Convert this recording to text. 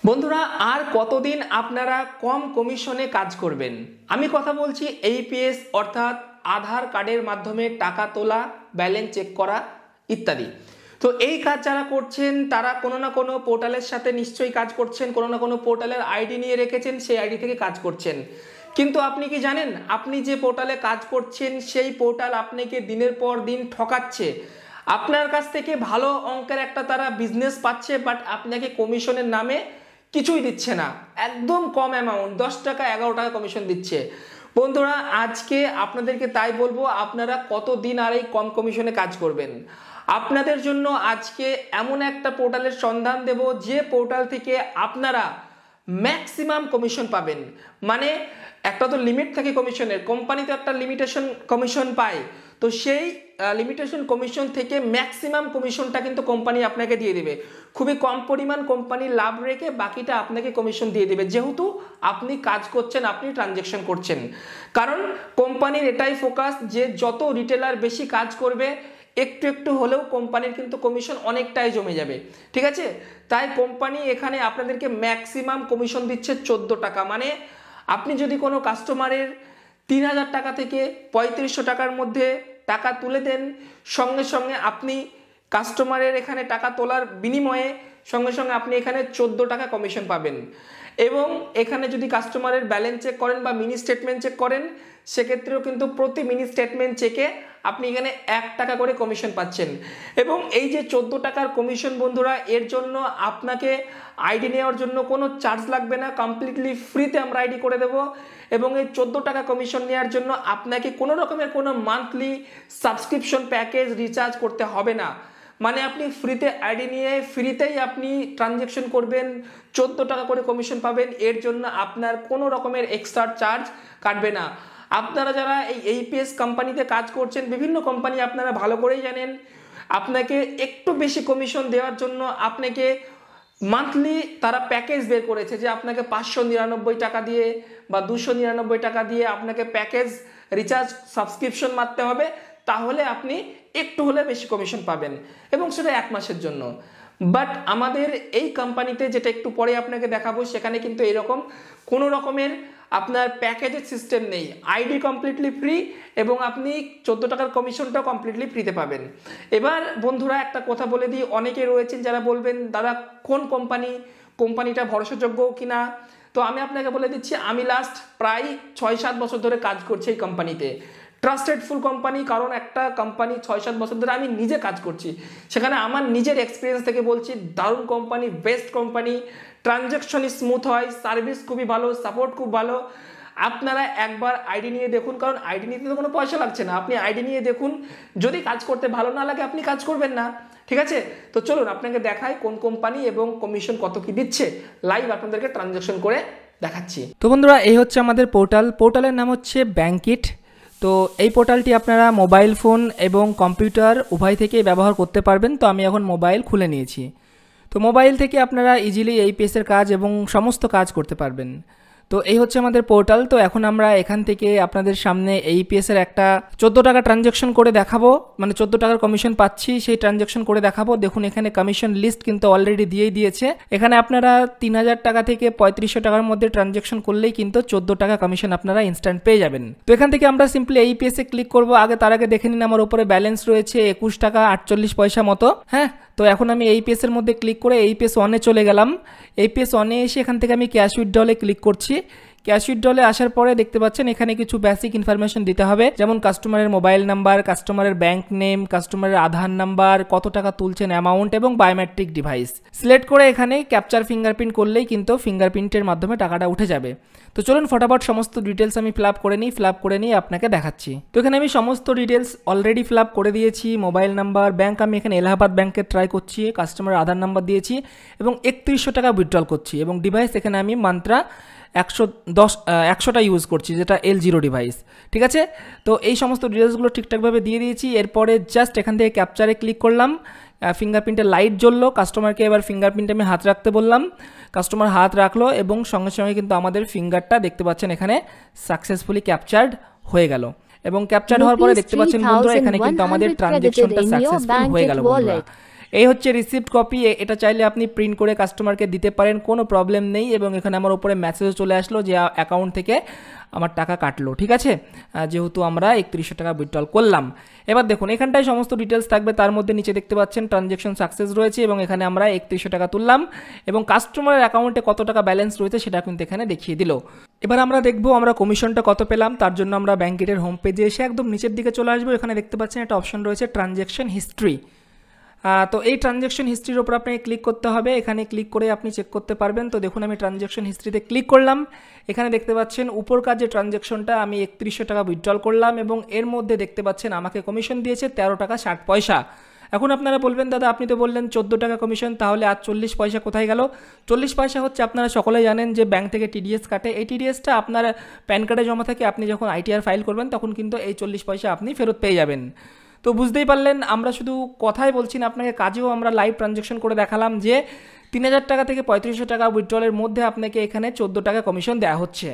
বন্ধুরা আর কতদিন আপনারা কম কমিশনে কাজ করবেন। আমি কথা বলছি এইপিএস অর্থাৎ আধার কার্ডের মাধ্যমে টাকা তোলা, ব্যালেন্স চেক করা ইত্যাদি। তো এই কাজ যারা করছেন তারা কোনো না কোনো পোর্টালের সাথে নিশ্চয়ই কাজ করছেন, কোনো না কোনো পোর্টালের আইডি নিয়ে রেখেছেন, সেই আইডি থেকে কাজ করছেন। কিন্তু আপনি কি জানেন আপনি যে পোর্টালে কাজ করছেন সেই পোর্টাল আপনাকে দিনের পর দিন ঠকাচ্ছে। আপনার কাছ থেকে ভালো অঙ্কের একটা তারা বিজনেস পাচ্ছে, বাট আপনাকে কমিশনের নামে কিছুই দিচ্ছে না, একদম কম অ্যামাউন্ট, 10 টাকা 11 টাকা কমিশন দিচ্ছে। বন্ধুরা আজকে আপনাদেরকে তাই বলবো, আপনারা কতদিন আর এই কম কমিশনে কাজ করবেন। আপনাদের জন্য আজকে এমন একটা পোর্টালের সন্ধান দেব যে পোর্টাল থেকে আপনারা ম্যাক্সিমাম কমিশন পাবেন। মানে একটা তো লিমিট থাকে কমিশনের, কোম্পানি তো একটা লিমিটেশন কমিশন পায়, তো সেই লিমিটেশন কমিশন থেকে ম্যাক্সিমাম কমিশনটা কিন্তু কোম্পানি আপনাকে দিয়ে দেবে। খুবই কম পরিমাণ কোম্পানি লাভ রেখে বাকিটা আপনাকে কমিশন দিয়ে দেবে, যেহেতু আপনি কাজ করছেন, আপনি ট্রানজ্যাকশন করছেন। কারণ কোম্পানির এটাই ফোকাস যে যত রিটেলার বেশি কাজ করবে একটু একটু হলেও কোম্পানির কিন্তু কমিশন অনেকটাই জমে যাবে, ঠিক আছে। তাই কোম্পানি এখানে আপনাদেরকে ম্যাক্সিমাম কমিশন দিচ্ছে 14 টাকা। মানে আপনি যদি কোনো কাস্টমারের 3000 টাকা থেকে 3500 টাকার মধ্যে টাকা তুলে দেন, সঙ্গে সঙ্গে আপনি কাস্টমারের এখানে টাকা তোলার বিনিময়ে সঙ্গে সঙ্গে আপনি এখানে 14 টাকা কমিশন পাবেন। এবং এখানে যদি কাস্টমারের ব্যালেন্স চেক করেন বা মিনি স্টেটমেন্ট চেক করেন, সেক্ষেত্রেও কিন্তু প্রতি মিনি স্টেটমেন্ট চেকে আপনি এখানে 1 টাকা করে কমিশন পাচ্ছেন। এবং এই যে 14 টাকার কমিশন বন্ধুরা, এর জন্য আপনাকে আইডি নেওয়ার জন্য কোনো চার্জ লাগবে না, কমপ্লিটলি ফ্রিতে আমরা আইডি করে দেব। এবং এই 14 টাকা কমিশন নেওয়ার জন্য আপনাকে কোনো রকমের কোনো মান্থলি সাবস্ক্রিপশন প্যাকেজ রিচার্জ করতে হবে না। মানে আপনি ফ্রিতে আইডি নিয়ে ফ্রিতেই আপনি ট্রানজ্যাকশন করবেন, 14 টাকা করে কমিশন পাবেন। এর জন্য আপনার কোনো রকমের এক্সট্রা চার্জ কাটবে না। আপনারা যারা এই এইপিএস কোম্পানিতে কাজ করছেন, বিভিন্ন কোম্পানি আপনারা ভালো করেই জানেন, আপনাকে একটু বেশি কমিশন দেওয়ার জন্য আপনাকে মান্থলি তারা প্যাকেজ বের করেছে যে আপনাকে 599 টাকা দিয়ে বা 299 টাকা দিয়ে আপনাকে প্যাকেজ রিচার্জ সাবস্ক্রিপশন মারতে হবে, তাহলে আপনি একটু হলে বেশি কমিশন পাবেন, এবং সেটা 1 মাসের জন্য। বাট আমাদের এই কোম্পানিতে, যেটা একটু পরে আপনাকে দেখাবো, সেখানে কিন্তু এরকম কোনো রকমের আপনার প্যাকেজের সিস্টেম নেই। আইডি কমপ্লিটলি ফ্রি এবং আপনি 14 টাকার কমিশনটাও কমপ্লিটলি ফ্রিতে পাবেন। এবার বন্ধুরা একটা কথা বলে দিই, অনেকে রয়েছেন যারা বলবেন দাদা কোন কোম্পানিটা ভরসাযোগ্য কিনা। তো আমি আপনাকে বলে দিচ্ছি, আমি লাস্ট প্রায় 6-7 বছর ধরে কাজ করছি এই কোম্পানিতে। ট্রাস্টেডফুল কোম্পানি, কারণ একটা কোম্পানি 6-7 বছর ধরে আমি নিজে কাজ করছি, সেখানে আমার নিজের এক্সপিরিয়েন্স থেকে বলছি দারুণ company, best company, transaction smooth হয়, সার্ভিস খুবই ভালো, সাপোর্ট খুব ভালো। আপনারা একবার আইডি নিয়ে দেখুন, কারণ আইডি নিতে তো কোনো পয়সা লাগছে না, আপনি আইডি নিয়ে দেখুন, যদি কাজ করতে ভালো না লাগে আপনি কাজ করবেন না, ঠিক আছে। তো চলুন আপনাকে দেখাই কোন কোম্পানি এবং কমিশন কত কি দিচ্ছে, লাইভ আপনাদেরকে ট্রানজ্যাকশন করে দেখাচ্ছি। তো বন্ধুরা এই হচ্ছে আমাদের পোর্টালের নাম হচ্ছে ব্যাংকিট। তো এই পোর্টালটি আপনারা মোবাইল ফোন এবং কম্পিউটার উভয় থেকেই ব্যবহার করতে পারবেন। তো আমি এখন মোবাইল খুলে নিয়েছি। তো মোবাইল থেকে আপনারা ইজিলি এইপিএসের কাজ এবং সমস্ত কাজ করতে পারবেন। তো এই হচ্ছে আমাদের পোর্টাল। তো এখন আমরা এখান থেকে আপনাদের সামনে এইপিএসের একটা 14 টাকা ট্রানজ্যাকশন করে দেখাবো, মানে 14 টাকার কমিশন পাচ্ছি সেই ট্রানজ্যাকশন করে দেখাবো। দেখুন এখানে কমিশন লিস্ট কিন্তু অলরেডি দিয়েই দিয়েছে। এখানে আপনারা 3000 টাকা থেকে 3500 টাকার মধ্যে ট্রানজ্যাকশন করলেই কিন্তু 14 টাকা কমিশন আপনারা ইনস্ট্যান্ট পেয়ে যাবেন। তো এখান থেকে আমরা সিম্পলি এইপিএসে ক্লিক করবো। তার আগে দেখে নিন আমার উপরে ব্যালেন্স রয়েছে 21 টাকা 48 পয়সা মতো। হ্যাঁ, তো এখন আমি এইপিএসের মধ্যে ক্লিক করে এইপিএস 1-এ চলে গেলাম। এইপিএস 1-এ এসে এখান থেকে আমি ক্যাশ উইথড্রলে ক্লিক করছি। ক্যাশ উইথড্রলে আসার পরে দেখতে পাচ্ছেন এখানে কিছু বেসিক ইনফরমেশন দিতে হবে, যেমন কাস্টমারের মোবাইল নাম্বার, কাস্টমারের ব্যাংক নেম, কাস্টমারের আধার নাম্বার, কত টাকা তুলছেন অ্যামাউন্ট এবং বায়োমেট্রিক ডিভাইস সিলেক্ট করে এখানে ক্যাপচার ফিঙ্গারপ্রিন্ট করলেই কিন্তু ফিঙ্গারপ্রিন্টের মাধ্যমে টাকাটা উঠে যাবে। তো চলুন ফটাফট সমস্ত ডিটেলস আমি ফিল আপ করে নিয়ে আপনাকে দেখাচ্ছি। তো এখানে আমি সমস্ত ডিটেলস অলরেডি ফিল আপ করে দিয়েছি। মোবাইল নাম্বার, ব্যাংক আমি এখানে এলাহাবাদ ব্যাংকে ট্রাই করছি, কাস্টমারের আধার নাম্বার দিয়েছি এবং 3100 টাকা উইথড্রল করছি। এবং ডিভাইস এখানে আমি মান্ত্রা 100টা ইউজ করছি, যেটা L0 ডিভাইস, ঠিক আছে। তো এই সমস্ত ডিটেলসগুলো ঠিকঠাকভাবে দিয়ে দিয়েছি। এরপরে জাস্ট এখান থেকে ক্যাপচারে ক্লিক করলাম, ফিঙ্গারপ্রিন্টের লাইট জ্বললো। কাস্টমারকে এবার ফিঙ্গারপ্রিন্টে আমি হাত রাখতে বললাম, কাস্টমার হাত রাখলো এবং সঙ্গে সঙ্গে কিন্তু আমাদের ফিঙ্গারটা দেখতে পাচ্ছেন এখানে সাকসেসফুলি ক্যাপচার্ড হয়ে গেল। এবং ক্যাপচার হওয়ার পরে দেখতে পাচ্ছেন বন্ধুরা এখানে কিন্তু আমাদের ট্রানজ্যাকশনটা সাকসেসফুল হয়ে গেল বন্ধুরা। এই হচ্ছে রিসিপ্ট কপি, এটা চাইলে আপনি প্রিন্ট করে কাস্টমারকে দিতে পারেন, কোনো প্রবলেম নেই। এবং এখানে আমার উপরে মেসেজও চলে আসলো যে অ্যাকাউন্ট থেকে আমার টাকা কাটলো, ঠিক আছে, যেহেতু আমরা 3100 টাকা উইথড্রল করলাম। এবার দেখুন এখানটায় সমস্ত ডিটেলস থাকবে, তার মধ্যে নিচে দেখতে পাচ্ছেন ট্রানজ্যাকশন সাকসেস রয়েছে এবং এখানে আমরা 3100 টাকা তুললাম এবং কাস্টমারের অ্যাকাউন্টে কত টাকা ব্যালেন্স রয়েছে সেটা কিন্তু এখানে দেখিয়ে দিল। এবার আমরা দেখবো আমরা কমিশনটা কত পেলাম। তার জন্য আমরা ব্যাঙ্ক গেটের হোম পেজে এসে একদম নিচের দিকে চলে আসবো। এখানে দেখতে পাচ্ছেন একটা অপশন রয়েছে ট্রানজ্যাকশন হিস্ট্রি। তো এই ট্রানজ্যাকশন হিস্ট্রির ওপর আপনাকে ক্লিক করতে হবে, এখানে ক্লিক করে আপনি চেক করতে পারবেন। তো দেখুন আমি ট্রানজ্যাকশন হিস্ট্রিতে ক্লিক করলাম, এখানে দেখতে পাচ্ছেন উপরকার যে ট্রানজ্যাকশনটা আমি 3100 টাকা উইথড্রল করলাম এবং এর মধ্যে দেখতে পাচ্ছেন আমাকে কমিশন দিয়েছে 13 টাকা 60 পয়সা। এখন আপনারা বলবেন দাদা আপনি তো বললেন 14 টাকা কমিশন, তাহলে আর 40 পয়সা কোথায় গেল? 40 পয়সা হচ্ছে আপনারা সকলে জানেন যে ব্যাঙ্ক থেকে টিডিএস কাটে, এই টিডিএসটা আপনার প্যান কার্ডে জমা থাকে, আপনি যখন আইটিআর ফাইল করবেন তখন কিন্তু এই 40 পয়সা আপনি ফেরত পেয়ে যাবেন। তো বুঝতেই পারলেন আমরা শুধু কথাই বলছি না, আপনাকে কাজেও আমরা লাইভ ট্রানজ্যাকশন করে দেখালাম যে 3000 টাকা থেকে 3500 টাকা উইথড্রলের মধ্যে আপনাকে এখানে 14 টাকা কমিশন দেওয়া হচ্ছে।